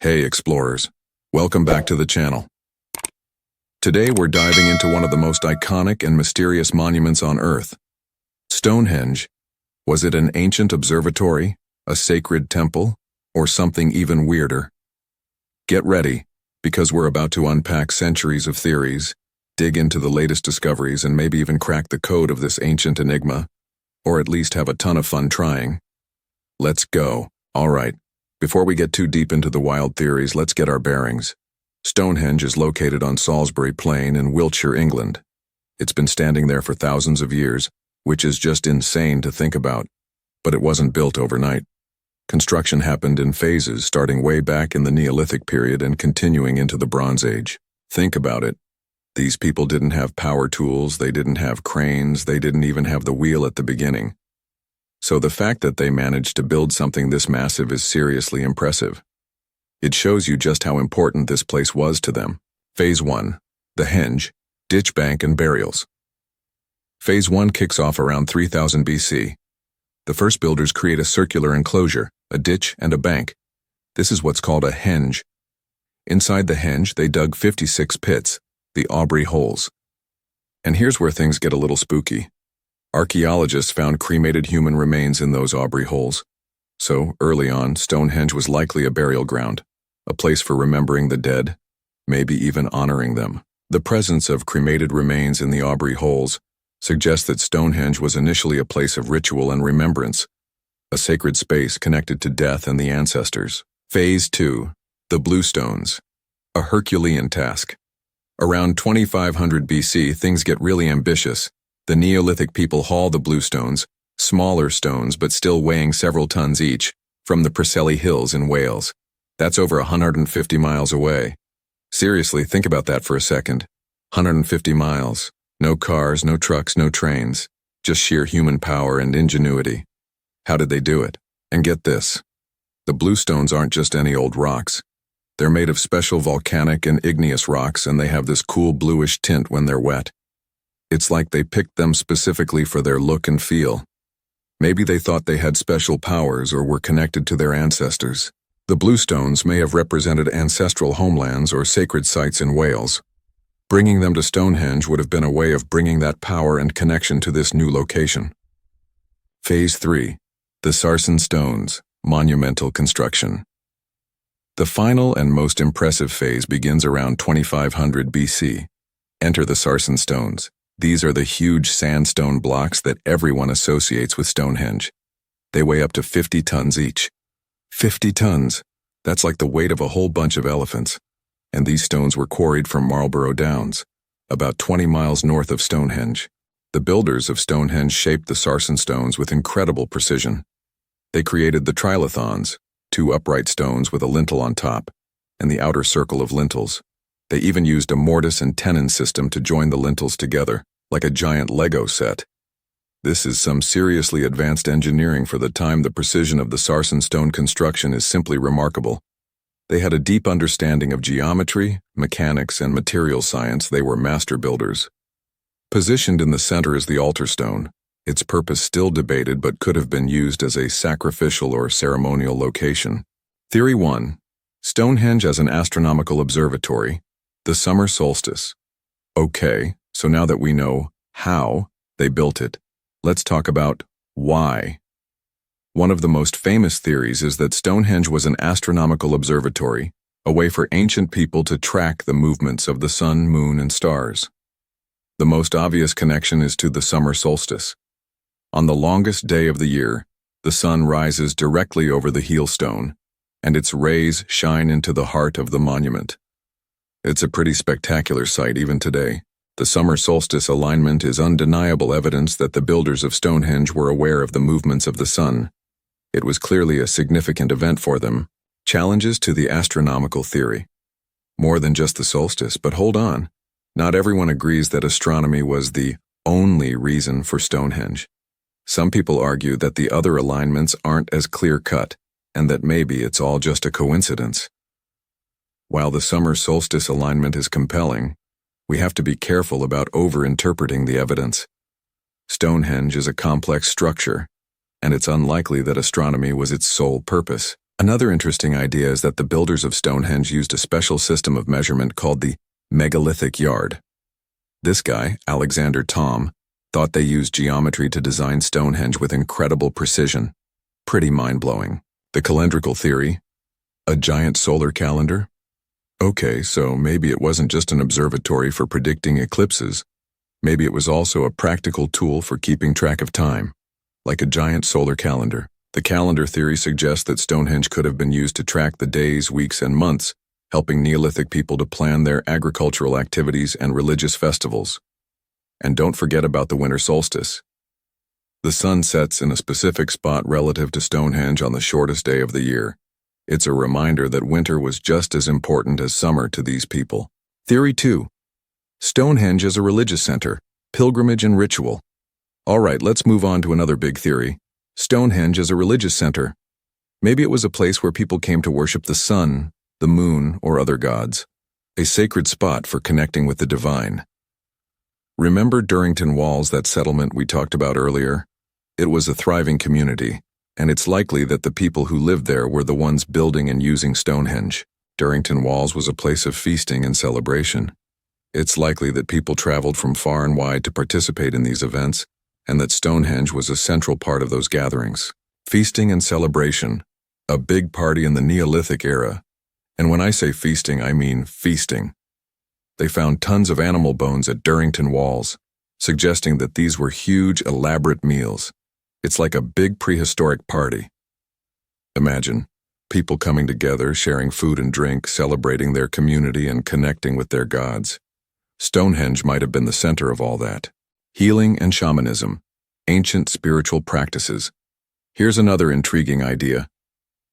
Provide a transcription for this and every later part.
Hey explorers, welcome back to the channel. Today we're diving into one of the most iconic and mysterious monuments on Earth. Stonehenge. Was it an ancient observatory, a sacred temple, or something even weirder? Get ready, because we're about to unpack centuries of theories, dig into the latest discoveries, and maybe even crack the code of this ancient enigma, or at least have a ton of fun trying. Let's go. All right. Before we get too deep into the wild theories, let's get our bearings. Stonehenge is located on Salisbury Plain in Wiltshire, England. It's been standing there for thousands of years, which is just insane to think about. But it wasn't built overnight. Construction happened in phases, starting way back in the Neolithic period and continuing into the Bronze Age. Think about it. These people didn't have power tools, they didn't have cranes, they didn't even have the wheel at the beginning. So the fact that they managed to build something this massive is seriously impressive. It shows you just how important this place was to them. Phase 1. The henge, ditch bank and burials. Phase 1 kicks off around 3000 BC. The first builders create a circular enclosure, a ditch and a bank. This is what's called a henge. Inside the henge, they dug 56 pits, the Aubrey holes. And here's where things get a little spooky. Archaeologists found cremated human remains in those Aubrey holes. So, early on, Stonehenge was likely a burial ground, a place for remembering the dead, maybe even honoring them. The presence of cremated remains in the Aubrey holes suggests that Stonehenge was initially a place of ritual and remembrance, a sacred space connected to death and the ancestors. Phase 2. The bluestones. A Herculean task. Around 2500 BC, things get really ambitious. The Neolithic people haul the bluestones, smaller stones but still weighing several tons each, from the Preseli Hills in Wales. That's over 150 miles away. Seriously, think about that for a second. 150 miles. No cars, no trucks, no trains. Just sheer human power and ingenuity. How did they do it? And get this. The bluestones aren't just any old rocks. They're made of special volcanic and igneous rocks, and they have this cool bluish tint when they're wet. It's like they picked them specifically for their look and feel. Maybe they thought they had special powers or were connected to their ancestors. The bluestones may have represented ancestral homelands or sacred sites in Wales. Bringing them to Stonehenge would have been a way of bringing that power and connection to this new location. Phase 3. The sarsen stones, monumental construction. The final and most impressive phase begins around 2500 BC. Enter the sarsen stones. These are the huge sandstone blocks that everyone associates with Stonehenge. They weigh up to 50 tons each. 50 tons! That's like the weight of a whole bunch of elephants. And these stones were quarried from Marlborough Downs, about 20 miles north of Stonehenge. The builders of Stonehenge shaped the sarsen stones with incredible precision. They created the trilithons, 2 upright stones with a lintel on top, and the outer circle of lintels. They even used a mortise and tenon system to join the lintels together, like a giant Lego set. This is some seriously advanced engineering for the time. The precision of the sarsen stone construction is simply remarkable. They had a deep understanding of geometry, mechanics, and material science. They were master builders. Positioned in the center is the altar stone. Its purpose still debated but could have been used as a sacrificial or ceremonial location. Theory 1. Stonehenge as an astronomical observatory. The summer solstice. Okay, so now that we know how they built it, let's talk about why. One of the most famous theories is that Stonehenge was an astronomical observatory, a way for ancient people to track the movements of the sun, moon, and stars. The most obvious connection is to the summer solstice. On the longest day of the year, the sun rises directly over the heel stone, and its rays shine into the heart of the monument. It's a pretty spectacular sight even today. The summer solstice alignment is undeniable evidence that the builders of Stonehenge were aware of the movements of the sun. It was clearly a significant event for them. Challenges to the astronomical theory. More than just the solstice, but hold on. Not everyone agrees that astronomy was the only reason for Stonehenge. Some people argue that the other alignments aren't as clear-cut, and that maybe it's all just a coincidence. While the summer solstice alignment is compelling, we have to be careful about over-interpreting the evidence. Stonehenge is a complex structure, and it's unlikely that astronomy was its sole purpose. Another interesting idea is that the builders of Stonehenge used a special system of measurement called the megalithic yard. This guy, Alexander Thom, thought they used geometry to design Stonehenge with incredible precision. Pretty mind-blowing. The calendrical theory? A giant solar calendar? Okay, so maybe it wasn't just an observatory for predicting eclipses. Maybe it was also a practical tool for keeping track of time, like a giant solar calendar. The calendar theory suggests that Stonehenge could have been used to track the days, weeks, and months, helping Neolithic people to plan their agricultural activities and religious festivals. And don't forget about the winter solstice. The sun sets in a specific spot relative to Stonehenge on the shortest day of the year. It's a reminder that winter was just as important as summer to these people. Theory 2. Stonehenge as a religious center, pilgrimage and ritual. All right, let's move on to another big theory. Stonehenge as a religious center. Maybe it was a place where people came to worship the sun, the moon, or other gods. A sacred spot for connecting with the divine. Remember Durrington Walls, that settlement we talked about earlier? It was a thriving community, and it's likely that the people who lived there were the ones building and using Stonehenge. Durrington Walls was a place of feasting and celebration. It's likely that people traveled from far and wide to participate in these events, and that Stonehenge was a central part of those gatherings. Feasting and celebration, a big party in the Neolithic era. And when I say feasting, I mean feasting. They found tons of animal bones at Durrington Walls, suggesting that these were huge, elaborate meals. It's like a big prehistoric party. Imagine people coming together, sharing food and drink, celebrating their community and connecting with their gods. Stonehenge might have been the center of all that. Healing and shamanism, ancient spiritual practices. Here's another intriguing idea.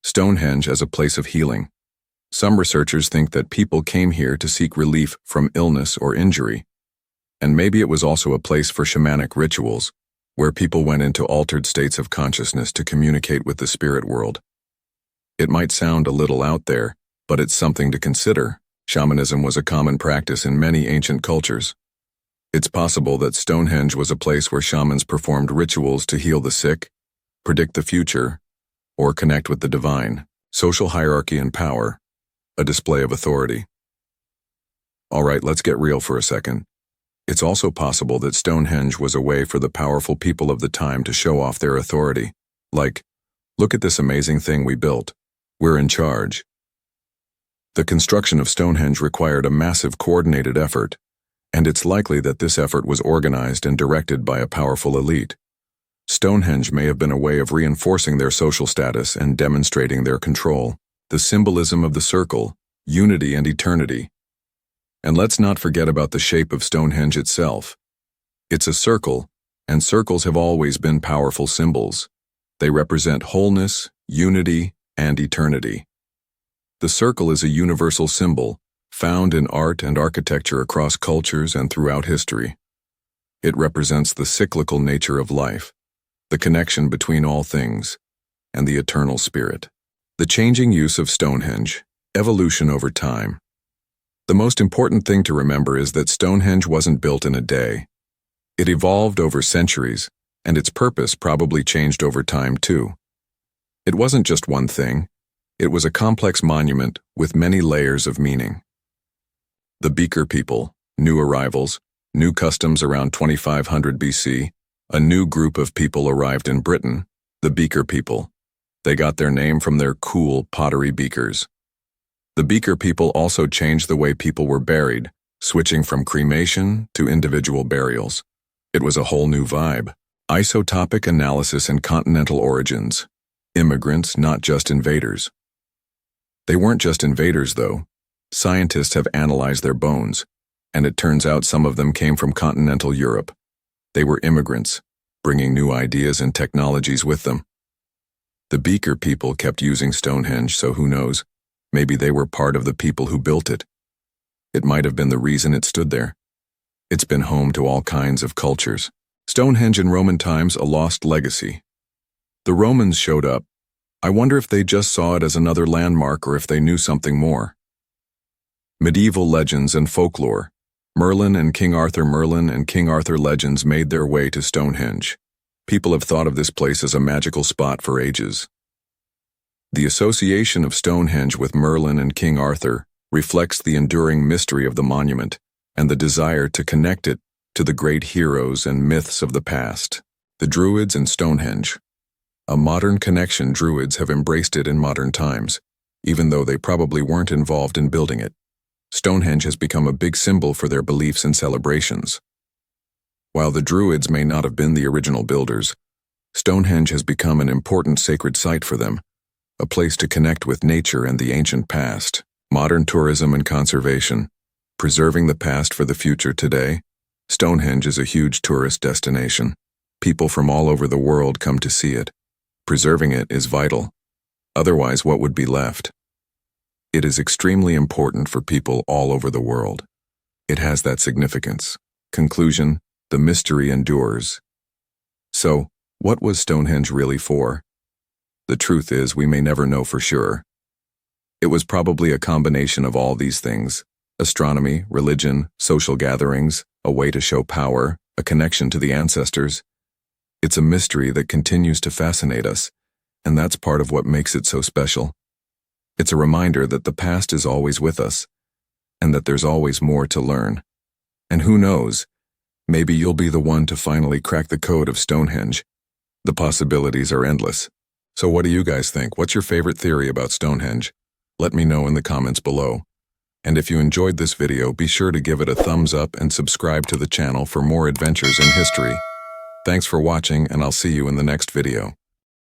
Stonehenge as a place of healing. Some researchers think that people came here to seek relief from illness or injury. And maybe it was also a place for shamanic rituals, where people went into altered states of consciousness to communicate with the spirit world. It might sound a little out there, but it's something to consider. Shamanism was a common practice in many ancient cultures. It's possible that Stonehenge was a place where shamans performed rituals to heal the sick, predict the future, or connect with the divine. Social hierarchy and power, a display of authority. All right, let's get real for a second. It's also possible that Stonehenge was a way for the powerful people of the time to show off their authority. Like, look at this amazing thing we built. We're in charge. The construction of Stonehenge required a massive coordinated effort, and it's likely that this effort was organized and directed by a powerful elite. Stonehenge may have been a way of reinforcing their social status and demonstrating their control. The symbolism of the circle, unity and eternity. And let's not forget about the shape of Stonehenge itself. It's a circle, and circles have always been powerful symbols. They represent wholeness, unity, and eternity. The circle is a universal symbol, found in art and architecture across cultures and throughout history. It represents the cyclical nature of life, the connection between all things, and the eternal spirit. The changing use of Stonehenge, evolution over time. The most important thing to remember is that Stonehenge wasn't built in a day. It evolved over centuries, and its purpose probably changed over time too. It wasn't just one thing. It was a complex monument with many layers of meaning. The Beaker people, new arrivals, new customs around 2500 BC, a new group of people arrived in Britain, the Beaker people. They got their name from their cool pottery beakers. The Beaker people also changed the way people were buried, switching from cremation to individual burials. It was a whole new vibe. Isotopic analysis and continental origins. Immigrants, not just invaders. They weren't just invaders, though. Scientists have analyzed their bones, and it turns out some of them came from continental Europe. They were immigrants, bringing new ideas and technologies with them. The Beaker people kept using Stonehenge, so who knows? Maybe they were part of the people who built it. It might have been the reason it stood there. It's been home to all kinds of cultures. Stonehenge in Roman times, a lost legacy. The Romans showed up. I wonder if they just saw it as another landmark or if they knew something more. Medieval legends and folklore. Merlin and King Arthur legends made their way to Stonehenge. People have thought of this place as a magical spot for ages. The association of Stonehenge with Merlin and King Arthur reflects the enduring mystery of the monument and the desire to connect it to the great heroes and myths of the past. The Druids and Stonehenge. A modern connection. Druids have embraced it in modern times, even though they probably weren't involved in building it. Stonehenge has become a big symbol for their beliefs and celebrations. While the Druids may not have been the original builders, Stonehenge has become an important sacred site for them, a place to connect with nature and the ancient past. Modern tourism and conservation. Preserving the past for the future. Today, Stonehenge is a huge tourist destination. People from all over the world come to see it. Preserving it is vital. Otherwise, what would be left? It is extremely important for people all over the world. It has that significance. Conclusion: the mystery endures. So, what was Stonehenge really for? The truth is, we may never know for sure. It was probably a combination of all these things: astronomy, religion, social gatherings, a way to show power, a connection to the ancestors. It's a mystery that continues to fascinate us, and that's part of what makes it so special. It's a reminder that the past is always with us, and that there's always more to learn. And who knows, maybe you'll be the one to finally crack the code of Stonehenge. The possibilities are endless. So what do you guys think? What's your favorite theory about Stonehenge? Let me know in the comments below. And if you enjoyed this video, be sure to give it a thumbs up and subscribe to the channel for more adventures in history. Thanks for watching, and I'll see you in the next video.